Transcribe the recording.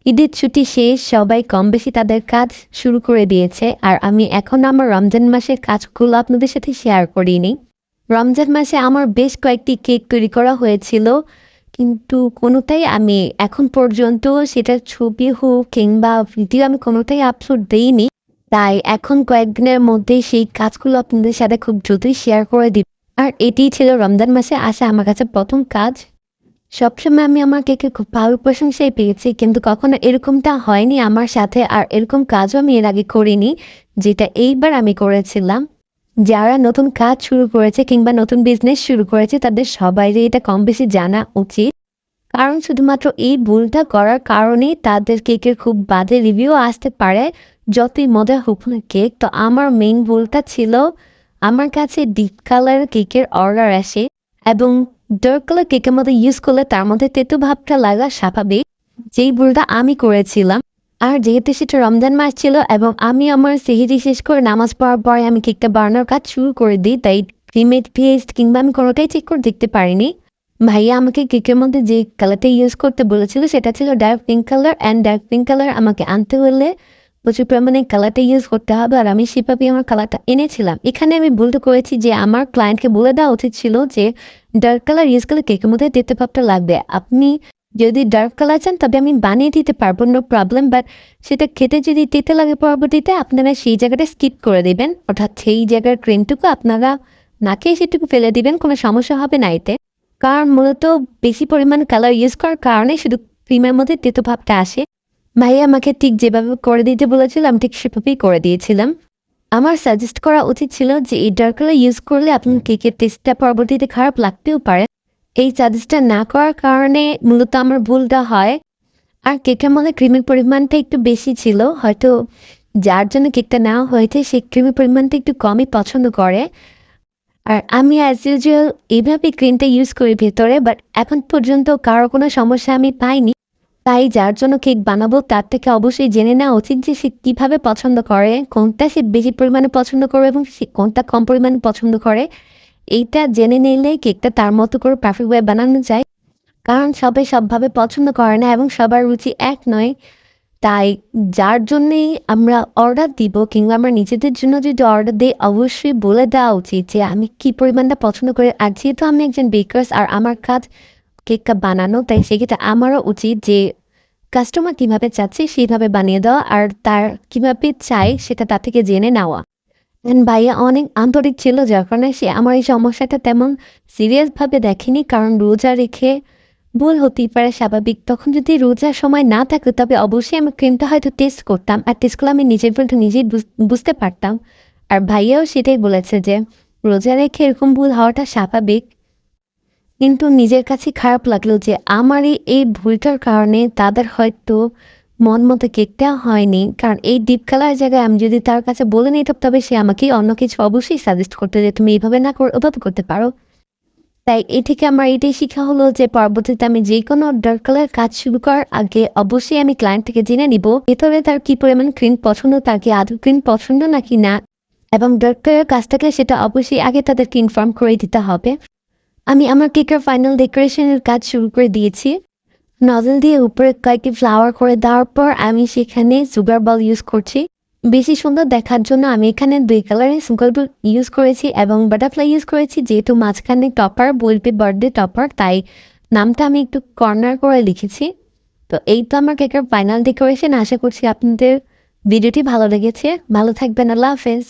ঈদের ছুটি শেষ, সবাই কম-বেশি তাদের কাজ শুরু করে দিয়েছে। আর আমি এখন আমার রমজান মাসের কাজগুলো আপনাদের সাথে শেয়ার করিনি। রমজান মাসে আমার বেশ কয়েকটি কেক তৈরি করা হয়েছিল। কিন্তু কোনোটাই আমি এখন পর্যন্ত সেটার ছবি হোক কিংবা ভিডিও আমি কোনোটাই আপলোড দেইনি। তাই এখন কয়েকদিনের মধ্যেই সেই কাজগুলো আপনাদের সাথে খুব দ্রুতই শেয়ার করে দিব। আর এটিই ছিল রমজান মাসে আসা আমার কাছে ১ম কাজ। সবসময় আমি আমার কেকের খুব ভালো প্রশংসাই পেয়েছি। কিন্তু কখনো এরকমটা হয়নি আমার সাথে। আর এরকম কাজও আমি এর আগে করিনি, যেটা এইবার আমি করেছিলাম। যারা নতুন কাজ শুরু করেছে কিংবা নতুন বিজনেস শুরু করেছে তাদের সবাইরই এটা কম-বেশি জানা উচিত। কারণ শুধুমাত্র এই ভুলটা করার কারণেই তাদের কেকের খুব বাজে রিভিউ আসতে পারে। যতই মজা হোক না কেক। তো আমার মেইন ভুলটা ছিল আমার কাছে ডিপ কালার কেকের অর্ডার আসে এবং ডার্ক কালার কেকের মধ্যে ইউজ করলে তার মধ্যে তেতো ভাবটা লাগা স্বাভাবিক। যেই ভুলটা আমি করেছিলাম। আর যেহেতু সেটা রমজান মাস ছিল এবং আমি আমার সেহরি শেষ করে নামাজ পড়ার পরে আমি কেকটা বানানোর কাজ শুরু করে দিই। তাই ক্রিমের পেস্ট কিংবা আমি কোনোটাই চেক করে দেখতে পারিনি। ভাইয়া আমাকে কেকের মধ্যে যে কালারটা ইউজ করতে বলেছিল সেটা ছিল dark pink colour, and dark pink colour আমাকে আনতে হলে প্রচুর পরিমাণে কালারটা ইউজ করতে হবে। আর আমি সেভাবেই আমার কালারটা এনেছিলাম। এখানে আমি ভুলটা করেছি যে আমার ক্লায়েন্টকে বলে দেওয়া উচিত ছিল যে ডার্ক কালার ইউজ করলে কেকের মধ্যে তেতো ভাবটা লাগবে। আপনি যদি ডার্ক কালার চান তবে আমি বানিয়ে দিতে পারবো, নো প্রবলেম। বাট সেটা খেতে যদি তেতো লাগে পরবর্তীতে আপনারা সেই জায়গাটা স্কিপ করে দিবেন। অর্থাৎ সেই জায়গার ক্রিমটুকু আপনারা না খেয়ে সেটুকু ফেলে দিবেন, কোনো সমস্যা হবে না এতে। কারণ মূলত বেশি পরিমাণ কালার ইউজ করার কারণে শুধু ক্রিমের মধ্যে তেতো ভাবটা আসে। ভাইয়া আমাকে ঠিক যেভাবে করে দিতে বলেছিল আমি ঠিক সেভাবেই করে দিয়েছিলাম। আমার সাজেস্ট করা উচিত ছিল যে এই ডার্ক কালার ইউজ করলে আপনার কেকের টেস্টটা পরবর্তীতে খারাপ লাগতেও পারে। এই সাজেস্টটা না করার কারণে মূলত আমার ভুলটা হয়। আর কেকের মধ্যে ক্রিমের পরিমাণটা একটু বেশি ছিল। হয়তো যার জন্য কেকটা নেওয়া হয়েছে সে ক্রিমের পরিমাণটা একটু কমই পছন্দ করে। আর আমি অ্যাজ ইউজুয়াল এভাবে ক্রিমটা ইউজ করি ভেতরে, বাট এখন পর্যন্ত কারো কোনো সমস্যা আমি পাইনি। তাই যার জন্য কেক বানাবো তার থেকে অবশ্যই জেনে নেওয়া উচিত যে সে কীভাবে পছন্দ করে, কোনটা সে বেশি পরিমাণে পছন্দ করে এবং সে কোনটা কম পরিমাণে পছন্দ করে। এইটা জেনে নিলে কেকটা তার মতো করে পারফেক্ট ওয়ে বানানো যায়। কারণ সবাই সবভাবে পছন্দ করে না এবং সবার রুচি এক নয়। তাই যার জন্যেই আমরা অর্ডার দিব কিংবা আমরা নিজেদের জন্য যদি অর্ডার দেই অবশ্যই বলে দেওয়া উচিত যে আমি কী পরিমাণটা পছন্দ করি। আর যেহেতু আমি একজন বেকার্স আর আমার কাজ কেকটা বানানো, তাই সেক্ষেত্রে আমারও উচিত যে কাস্টমার কীভাবে চাচ্ছে সেইভাবে বানিয়ে দেওয়া আর তার কীভাবে চায় সেটা তার থেকে জেনে নেওয়া। অ্যান্ড ভাইয়া অনেক আন্তরিক ছিল যার কারণে সে আমার এই সমস্যাটা তেমন সিরিয়াসভাবে দেখেনি। কারণ রোজা রেখে ভুল হতেই পারে, স্বাভাবিক। তখন যদি রোজার সময় না থাকতো তবে অবশ্যই আমি ক্রিমটা হয়তো টেস্ট করতাম। আর টেস্ট করলে আমি নিজের ভুলটা নিজেই বুঝতে পারতাম। আর ভাইয়াও সেটাই বলেছে যে রোজা রেখে এরকম ভুল হওয়াটা স্বাভাবিক। কিন্তু নিজের কাছে খারাপ লাগলো যে আমার এই ভুলটার কারণে তাদের হয়তো মন মতো কেকটা হয়নি। কারণ এই ডিপ কালার জায়গায় আমি যদি তার কাছে বলে নিতাম তবে সে আমাকে অন্য কিছু অবশ্যই সাজেস্ট করতো যে তুমি এইভাবে না করে ওভাবে করতে পারো। তাই এ থেকে আমার এটাই শিক্ষা হলো যে পরবর্তীতে আমি যেকোনো ডার্ক কালার কাজ শুরু করার আগে অবশ্যই আমি ক্লায়েন্ট থেকে জেনে নিব ভেতরে তার কি পরিমাণ ক্রিম পছন্দ, তার কি আদৌ ক্রিম পছন্দ নাকি না। এবং ডার্ক কালার কাজটাকে সেটা অবশ্যই আগে তাদেরকে ইনফর্ম করে দিতে হবে। আমি আমার কেকের ফাইনাল ডেকোরেশনের কাজ শুরু করে দিয়েছি। নজল দিয়ে উপরে কয়েকটি ফ্লাওয়ার করে দেওয়ার পর আমি সেখানে সুগার বল ইউজ করছি। বেশি সুন্দর দেখার জন্য আমি এখানে ২ কালারের সুগার বল ইউজ করেছি এবং বাটারফ্লাই ইউজ করেছি। যেহেতু মাঝখানে টপার বলবে বার্থডে টপার, তাই নামটা আমি একটু কর্নার করে লিখেছি। তো এই তো আমার কেকের ফাইনাল ডেকোরেশন। আশা করছি আপনাদের ভিডিওটি ভালো লেগেছে। ভালো থাকবেন। আল্লাহ হাফেজ।